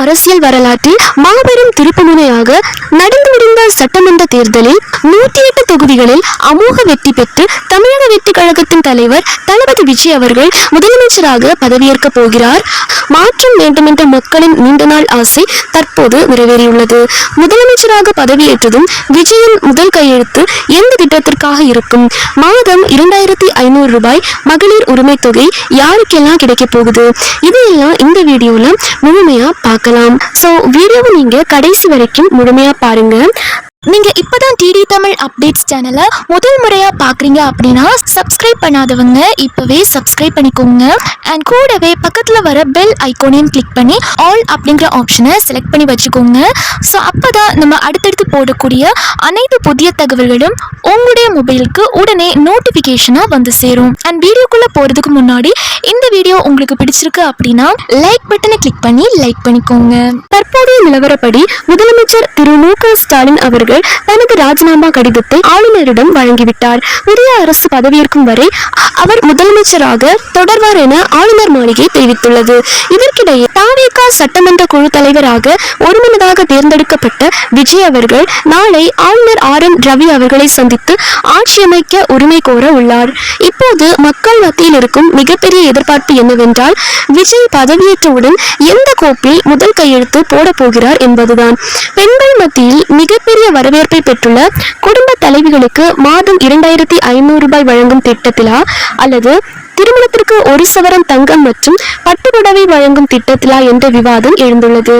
அரசியல் வரலாற்றில் மாபெரும் திருப்புமுனையாக நடந்து முடிந்த சட்டமன்ற தேர்தலில் 108 தொகுதிகளில் அமோக வெற்றி பெற்று தமிழக வெற்றி கழகத்தின் தலைவர் தளபதி விஜய் அவர்கள் முதலமைச்சராக பதவியேற்க போகிறார். மாற்றம் வேண்டுமென்ற மக்களின் நீண்ட நாள் ஆசை தற்போது நிறைவேறியுள்ளது. முதலமைச்சராக பதவியேற்றதும் விஜயின் முதல் கையெழுத்து எந்த திட்டத்திற்காக இருக்கும்? மாதம் 2500 ரூபாய் மகளிர் உரிமை தொகை யாருக்கெல்லாம் கிடைக்க போகுது? இதையெல்லாம் இந்த வீடியோல முழுமையா பார்க்கலாம். சோ வீடியோவை நீங்க கடைசி வரைக்கும் முழுமையா பாருங்க. நீங்க இப்பதான் டிடி தமிழ் அப்டேட்ஸ் சேனலை முதல் முறையா பாக்குறீங்க அப்படின்னா சப்ஸ்கிரைப் பண்ணாதவங்க இப்பவே சப்ஸ்கிரைப் பண்ணிக்கோங்க. அண்ட் கூடவே பக்கத்துல வர பெல் ஐகானையும் கிளிக் பண்ணி ஆல் அப்படிங்கிற ஆப்ஷனை செலக்ட் பண்ணி வச்சுக்கோங்க. ஸோ அப்பதான் நம்ம அடுத்தடுத்து போடக்கூடிய அனைத்து புதிய தகவல்களும் உங்களுடைய மொபைலுக்கு உடனே நோட்டிபிகேஷனா வந்து சேரும். அண்ட் வீடியோக்குள்ள போறதுக்கு முன்னாடி இந்த வீடியோ உங்களுக்கு பிடிச்சிருக்கு அப்படின்னா லைக் பட்டனை கிளிக் பண்ணி லைக் பண்ணிக்கோங்க. தற்போதைய நிலவரப்படி முதலமைச்சர் திரு மு.க. ஸ்டாலின் அவர்கள் தனது ராஜினாமா கடிதத்தை ஆளுநரிடம் வழங்கிவிட்டார். புதிய அரசு பதவியேற்கும் வரை அவர் முதலமைச்சராக தொடர்வார் என ஆளுநர் மாளிகை தெரிவித்துள்ளது. இதற்கிடையே தாவேக சட்டமன்ற குழு தலைவராக ஒருமனதாக தேர்ந்தெடுக்கப்பட்ட விஜய் அவர்கள் நாளை ஆளுநர் ஆர்.என். ரவி அவர்களை சந்தித்து ஆட்சி அமைக்க உரிமை கோர உள்ளார். இப்போது மக்கள் மத்தியில் இருக்கும் மிகப்பெரிய எதிர்பார்ப்பு என்னவென்றால் விஜய் பதவியேற்றவுடன் எந்த கோப்பில் முதல் கையெழுத்து போட போகிறார் என்பதுதான். பெண்கள் மத்தியில் மிகப்பெரிய வரவேற்பை பெற்றுள்ள குடும்ப தலைவிகளுக்கு மாதம் 2500 ரூபாய் வழங்கும் திட்டத்திலா அல்லது திருமணத்திற்கு 1 சவரன் தங்கம் மற்றும் பட்டுப்புடவை வழங்கும் திட்டத்திலா என்ற விவாதம் எழுந்துள்ளது.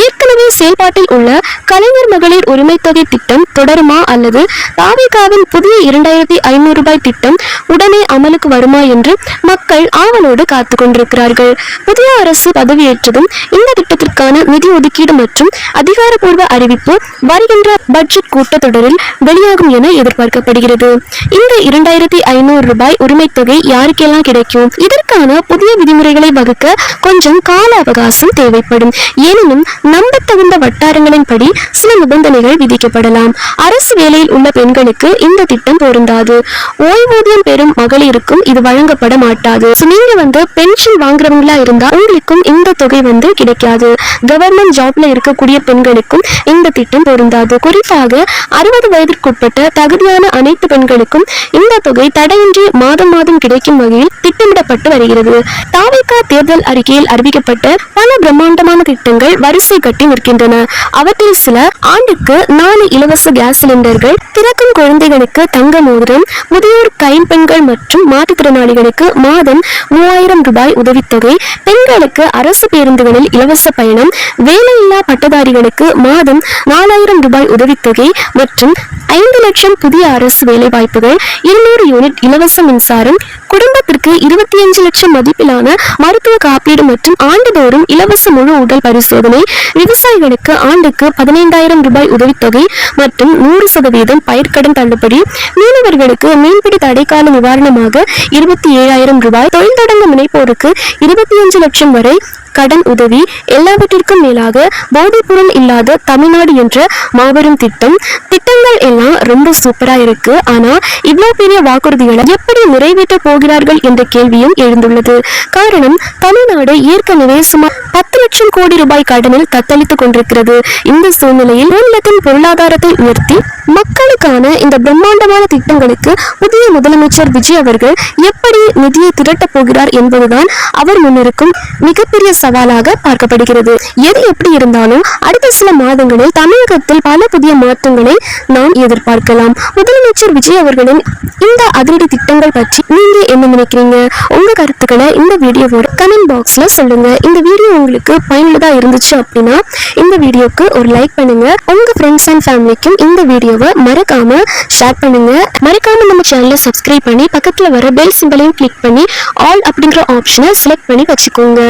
ஏற்கனவே செயல்பாட்டில் உள்ள கலைஞர் மகளிர் உரிமை தொகை திட்டம் தொடருமா அல்லது தாவேகாவின் புதிய 2500 ரூபாய் திட்டம் உடனே அமலுக்கு வருமா என்று மக்கள் ஆவலோடு காத்து கொண்டிருக்கிறார்கள். புதிய அரசு பதவியேற்றதும் இந்த திட்டத்திற்கான நிதி ஒதுக்கீடு மற்றும் அதிகாரப்பூர்வ அறிவிப்பு வருகின்ற பட்ஜெட் கூட்டத்தொடரில் வெளியாகும் என எதிர்பார்க்கப்படுகிறது. இந்த 2500 ரூபாய் உரிமை தொகை யாருக்கெல்லாம் கிடைக்கும்? இதற்கான புதிய விதிமுறைகளை வகுக்க கொஞ்சம் கால அவகாசம் தேவைப்படும். எனினும் நம்பத்தகுந்த வட்டாரங்களின்படி சில நிபந்தனைகள் விதிக்கப்படலாம். அரசு வேலையில் உள்ள பெண்களுக்கு இந்த திட்டம் பொருந்தாது. ஓய்வூதியம் பெறும் மகளிருக்கும் இது வழங்கப்பட மாட்டாது. நீங்க பென்ஷன் வாங்குறவங்களா இருந்தா உங்களுக்கும் இந்த தொகை கிடைக்காது. கவர்மெண்ட் ஜாப்ல இருக்கக்கூடிய பெண்களுக்கும் இந்த திட்டம் பொருந்தாது. குறிப்பாக 60 வயதிற்குட்பட்ட தகுதியான அனைத்து பெண்களுக்கும் இந்த தொகை தடையின்றி மாதம் மாதம் கிடைக்கும் வகையில் திட்டமிடப்பட்டு வருகிறது. தாவேகா தேர்தல் அறிக்கையில் அறிவிக்கப்பட்ட பல பிரம்மாண்டமான திட்டங்கள் வரிசை கட்டி நிற்கின்றன. அவற்றில் சில ஆண்டுக்கு 4 இலவச கேஸ் சிலிண்டர்கள், பிறக்கும் குழந்தைகளுக்கு தங்க மோதிரம், முதியோர் கைம்பெண்கள் மற்றும் மாற்றுத்திறனாளிகளுக்கு மாதம் 3000 ரூபாய் உதவித்தொகை, பெண்களுக்கு அரசு பேருந்துகளில் இலவச பயணம், வேலையில்லா பட்டதாரிகளுக்கு மாதம் 4000 ரூபாய் உதவித்தொகை மற்றும் 5 லட்சம் புதிய அரசு வேலை வாய்ப்புகள், 200 யூனிட் இலவச மின்சாரம், குடும்பத்திற்கு 25 லட்சம் மதிப்பிலான மருத்துவ காப்பீடு மற்றும் ஆண்டுதோறும் இலவச முழு உடல் பரிசோதனை, விவசாயிகளுக்கு ஆண்டுக்கு 15000 ரூபாய் உதவித்தொகை மற்றும் 100% பயிர்க்கடன் தள்ளுபடி, மீனவர்களுக்கு மீன்பிடி தடைக்கால நிவாரணமாக 27000 ரூபாய், தொழில் தொடங்க முனைப்போருக்கு 25 லட்சம் வரை கடன் உதவி, எல்லாவற்றிற்கும் மேலாக போதைப்பொருள் இல்லாத தமிழ்நாடு என்ற மாபெரும் திட்டங்கள் எல்லாம் ரொம்ப சூப்பரா இருக்கு. ஆனா இவ்வளவு பெரிய வாக்குறுதிகளை எப்படி நிறைவேற்ற போகிறார்கள் என்ற கேள்வியும் எழுந்துள்ளது. காரணம், தமிழ்நாடு ஏற்கனவே சுமார் 10 லட்சம் கோடி ரூபாய் கடனில் தத்தளித்துக் கொண்டிருக்கிறது. இந்த சூழ்நிலையில் மாநிலத்தின் பொருளாதாரத்தை உயர்த்தி மக்களுக்கான இந்த பிரம்மாண்டமான திட்டங்களுக்கு புதிய முதலமைச்சர் விஜய் அவர்கள் எப்படி நிதியை திரட்டப் போகிறார் என்பதுதான் அவர் முன்னிருக்கும் மிகப்பெரிய சவாலாக பார்க்கப்படுகிறது. எது எப்படி இருந்தாலும் அடுத்த சில மாதங்களில் தமிழகத்தில் பல புதிய மாற்றங்களை நாம் எதிர்பார்க்கலாம். முதலமைச்சர் விஜய் அவர்களின் இந்த அதிரடி திட்டங்கள் பற்றி நீங்க என்ன நினைக்கிறீங்க? உங்க கருத்துக்களை இந்த வீடியோவோட கமெண்ட் பாக்ஸ்ல சொல்லுங்க. இந்த வீடியோ உங்களுக்கு பயனுள்ளதா இருந்துச்சு அப்படின்னா இந்த வீடியோக்கு ஒரு லைக் பண்ணுங்க. உங்க ஃப்ரெண்ட்ஸ் அண்ட் ஃபேமிலிக்கும் இந்த வீடியோவை மறக்காம ஷேர் பண்ணுங்க. மறக்காம நம்ம சேனலை சப்ஸ்கிரைப் பண்ணி பக்கத்துல வர பெல் சிம்பலையும் கிளிக் பண்ணி ஆல் அப்படிங்கிற ஆப்ஷனை செலக்ட் பண்ணி வச்சுக்கோங்க.